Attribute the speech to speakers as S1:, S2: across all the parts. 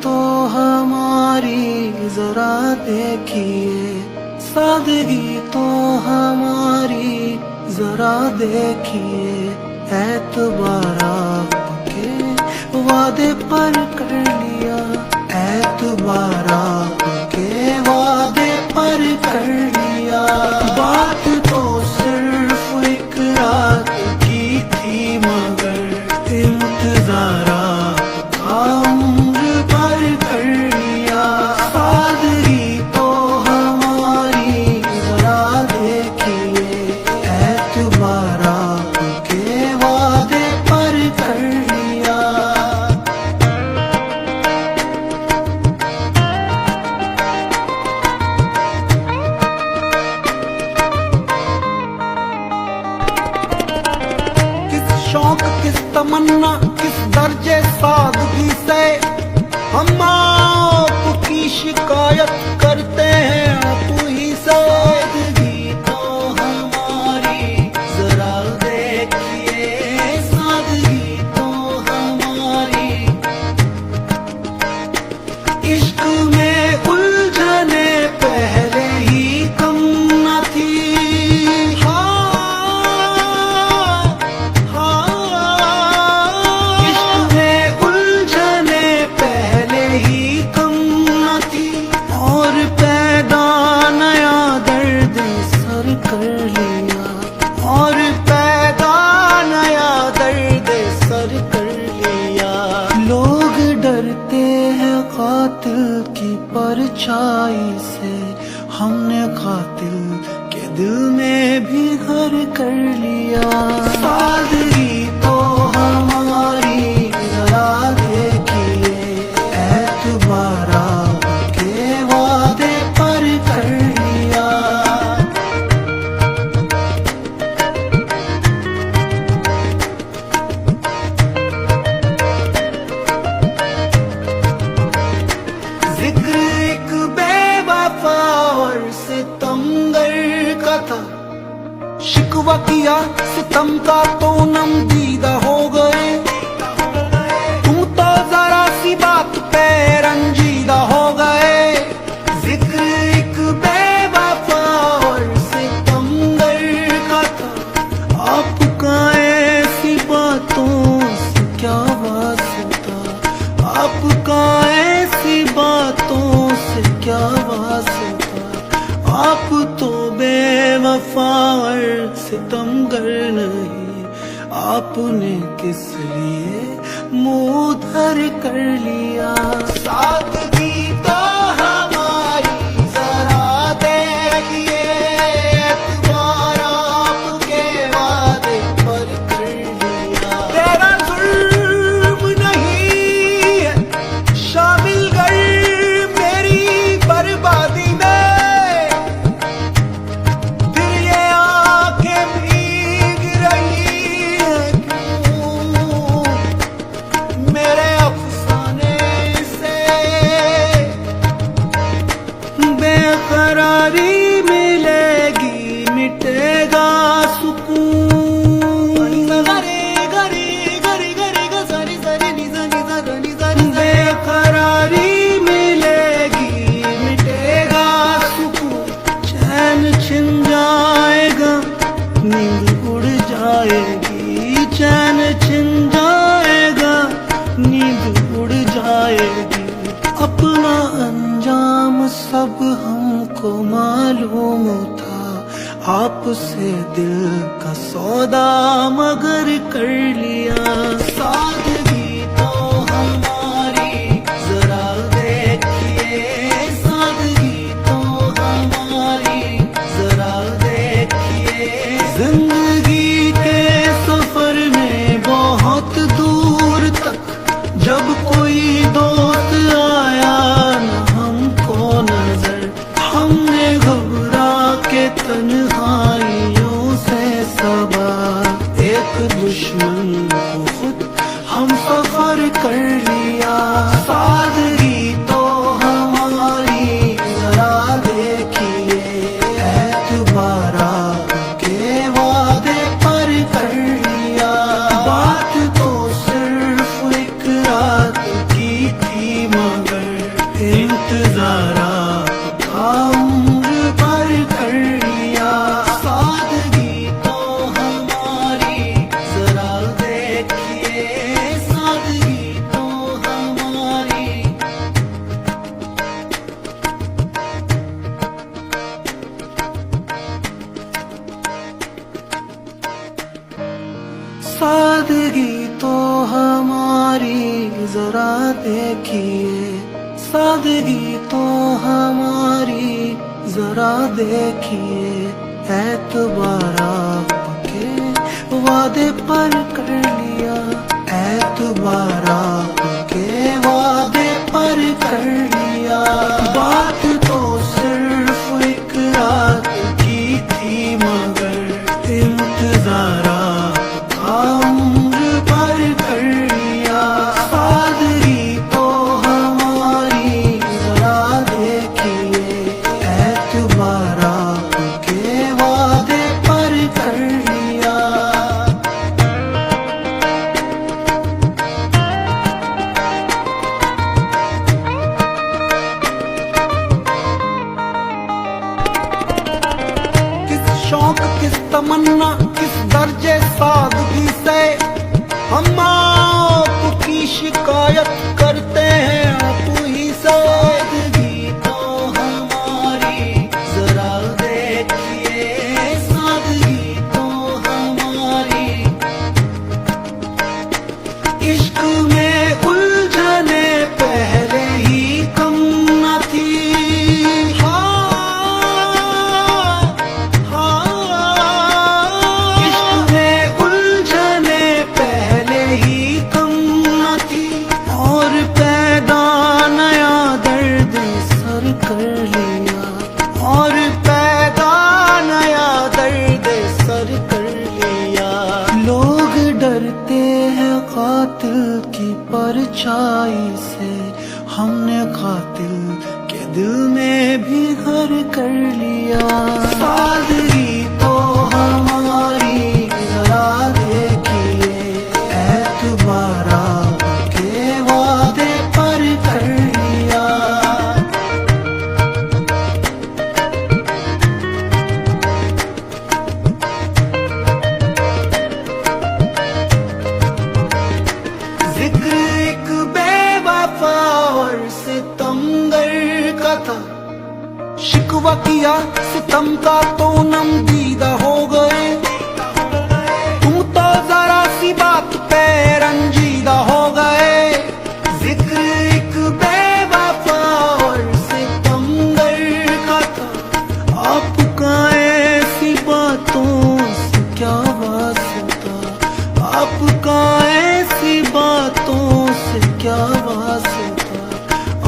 S1: तो हमारी जरा देखिए, सादगी तो हमारी जरा देखिए। एतबार आपके वादे पर कर लिया, एतबार आपके वादे पर कर लिया। बात तो सिर्फ एक रात की थी मगर इंतजार आपका उम्र भर कर लिया। सादगी तो हमारी जरा देखिए, एतबार आपके वादे पर कर लिया। शौक किस तमन्ना किस दर्जे सादगी से हम आपकी शिकायत करते हैं आप ही से। सादगी तो हमारी जरा देखिए, सादगी तो हमारी। इश्क में उलझने पहले ही कम न थी। और पैदा नया दर्द सर कर लिया। लोग डरते हैं कातिल की परछाई से, हमने कातिल के दिल में भी घर कर लिया। सादगी तो हमारी जरा देखिए, एतबार आपके वादे पर कर लिया। जिक्र एक बेवफा और सितमगर का था, शिकवा किया सितम का तो नम दीदा हो गए। तुम तो जरा सी बात पे रंजीदा हो गए। जिक्र एक बेवफा और सितमगर का था, आपका ऐसी बातों से क्या वास्ता, आपका ऐसी बातों से क्या वास्ता। आप तो बेवफा और सितमगर नहीं, आपने किस लिए मुंह धर कर लिया। सादगी तो हमारी जरा देखिए, एतबार आपके वादे पर कर लिया। तेरा जुर्म नहीं है शामिल कर मेरी बर्बादी में, फिर ये आंखें भीग रही हैं क्यों मेरे अफसाने से। बेकरारी मिलेगी मिटेगा सुकून। बेकरारी मिलेगी मिटेगा सुकून। चैन छिन जाएगा नींद उड़ जाएगी, चैन छिन जाएगा नींद उड़ जाएगी। अपना अंजाम सब हमको मालूम था, आपसे दिल का सौदा मगर कर लिया। सादगी तो हमारी जरा देखिए, सादगी तो हमारी जरा देखिए। जिंदगी के सफर में बहुत दूर तक जब कोई दोस्त आया न हमको नजर, हमने घबरा के तन्हाइयों से सबा एक दुश्मन को खुद हम इंतजार आपका उम्र भर कर लिया। सादगी तो हमारी जरा देखिए, सादगी तो हमारी। सादगी तो हमारी जरा देखिए, सादगी तो हमारी जरा देखिए। एतबार आपके वादे पर कर लिया, एतबार आपके वादे पर कर लिया। बात तो सिर्फ एक रात की थी, मगर इंतजार आपका उम्र भर कर लिया। सादगी तो हमारी जरा देखिए, एतबार आपके वादे पर कर लिया। किस शौक, किस तमन्ना, किस दर्जे सादगी से हम आपकी शिकायत करते हैं आप ही से। सादगी तो हमारी जरा देखिए, सादगी तो हमारी। इश्क में उलझने पहले ही कम न थी। इश्क में उलझने पहले ही कम न थी, और पैदा नया दर्द सर कर लिया, और पैदा नया दर्द सर कर लिया। लोग डरते हैं कातिल की परछाई से, हमने कातिल के दिल में भी घर कर लिया। सादगी तो हमारी जरा देखिए, एतबार आपके वादे पर कर लिया। जिक्र एक बेवफा और सितमगर का था, शिकवा किया सितम का तो नम दीदा हो गए। तुम तो जरा सी बात पे रंजीदा हो गए। जिक्र एक बेवफा और सितमगर का था, आपका ऐसी बातों से क्या वास्ता, आपका ऐसी बातों से क्या वास्ता।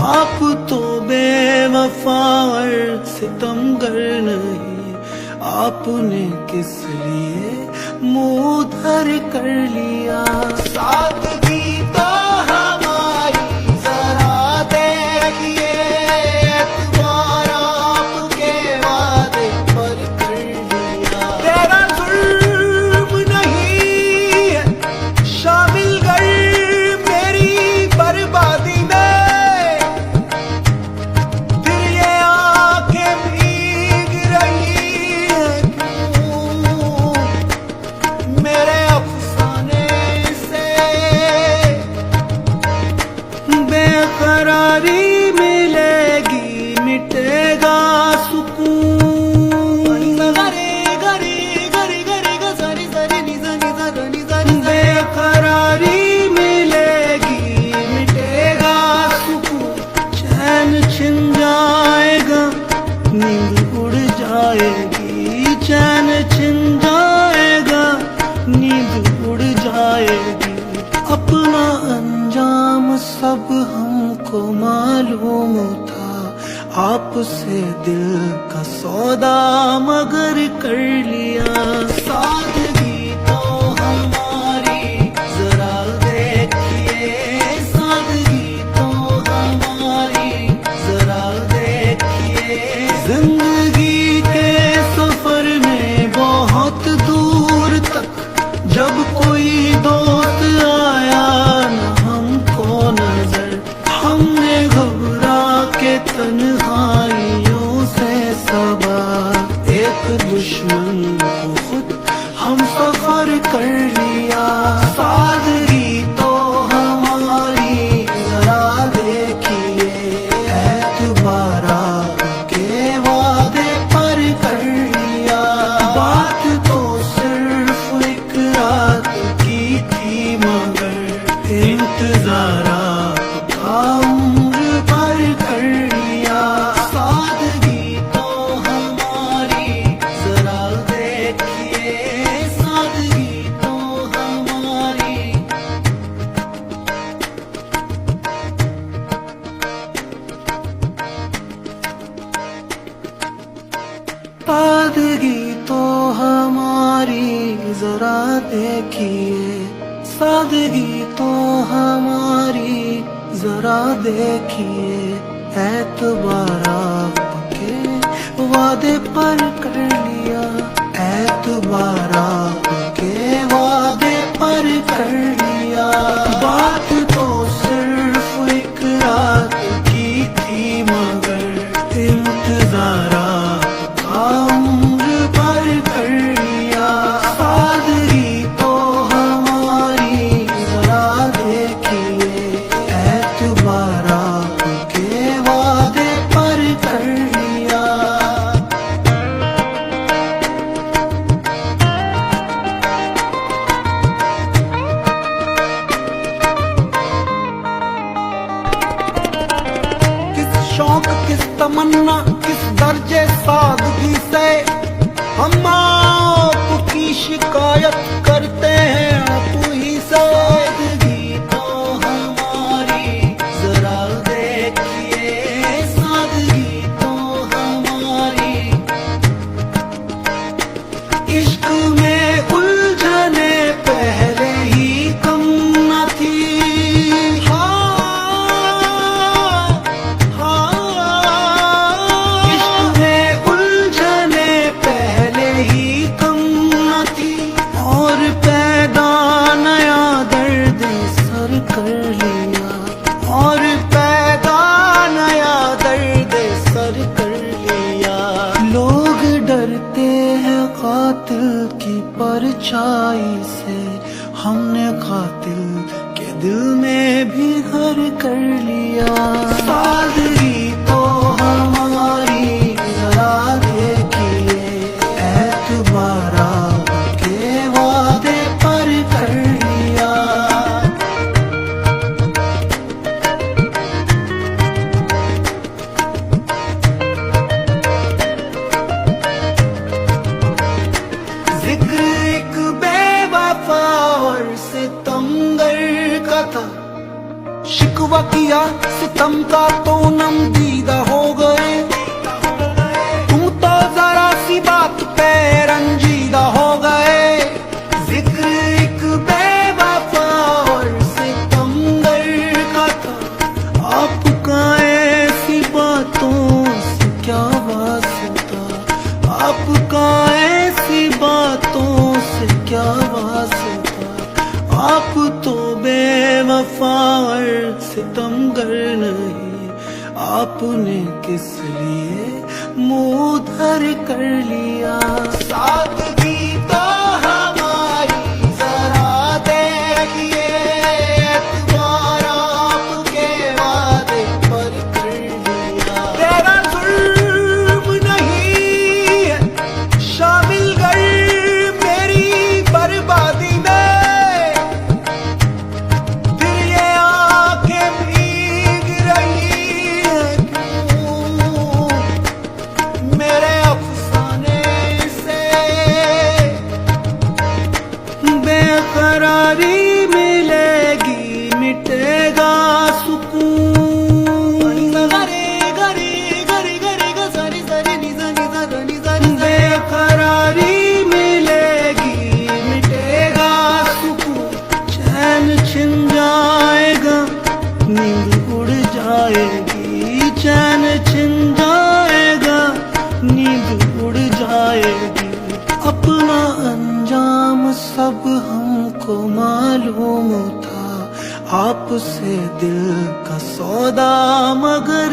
S1: आप तो बेवफा और सितमगर नहीं, आपने किस लिए मुंह धर कर लिया। सादगी तो हमारी जरा देखिए, एतबार आपके वादे पर कर लिया। तेरा जुल्म नहीं है शामिल कर मेरी बर्बादी में, फिर ये आंखें भीग रही हैं क्यों मेरे अफसाने से। बेकरारी मिलेगी मिटेगा सुकून। बेकरारी मिलेगी मिटेगा सुकून, चैन छिन जाएगा नींद उड़ जाएगी, चैन छिन जाएगा नींद उड़ जाएगी। अपना अंजाम सब हमको मालूम था, आपसे दिल का सौदा मगर कर लिया। सादगी तो हमारी जरा देखिए, सादगी तो हमारी जरा देखिए। जिंदगी के सफर में बहुत दूर तक जब कोई दोस्त आया न हमको नजर, हमने घबरा तन्हाइयों से सबा एक दुश्मन को खुद हम सफर कर लिया। सादगी तो हमारी जरा देखिए, एतबारा के वादे पर कर लिया। बात तो सिर्फ एक रात की थी मगर इंतजारा का उम्र पर कर लिया। सादगी तो हमारी जरा देखिए, सादगी तो हमारी। सादगी तो हमारी जरा देखिए, सादगी तो हमारी जरा देखिए। एतबारा के वादे पर कर लिया, एतबारा के वादे पर कर लिया। बात तो सिर्फ एक रात की थी मगर इंतजारा का उम्र पर कर लिया। सादगी तो हमारी जरा देखिए, एतबारा के वादे पर कर लिया। किस शौक किस तमन्ना किस दर्जे सादगी से हम आपकी शिकायत करते हैं आप ही से। सादगी तो हमारी जरा देखिए, सादगी तो हमारी। इश्क में उलझने पहले ही कम न थी। इश्क में उलझने पहले ही कम न थी, और पैदा नया दर्द सर कर लिया, और पैदा नया दर्द सर कर लिया। लोग डरते हैं कातिल की परछाई से, हमने कातिल के दिल में भी घर कर लिया। सादगी तो हमारी जरा देखिए, एतबारा के वादे पर कर लिया। जिक्र एक बेवफा और सितमगर का था, शिकवा किया सितम का तो नम दीदा हो गए। तुम तो जरा सी बात पे रंजीदा हो गए। जिक्र एक बेवफा और सितमगर का था, आपका ऐसी बातों से क्या वास्ता, आपका ऐसी बातों से क्या वास्ता। आप तो बेवफा और सितमगर नहीं, आपने किस लिए मुंह धर कर लिया। सादगी तो हमारी जरा देखिए, एतबारा आपके वादे पर कर लिया। तेरा जुल्म नहीं है शामिल कर मेरी बर्बादी में, फिर ये आंखें भीग रही हैं क्यों मेरे अफसाने से। बेकरारी मिलेगी मिटेगा सुकून। बेकरारी मिलेगी मिटेगा सुकून, चैन छिन जाएगा नींद उड़ जाएगी, चैन छिन जाएगा नींद उड़ जाएगी। अपना अंजाम सब हमको मालूम था, आपसे दिल का सौदा मगर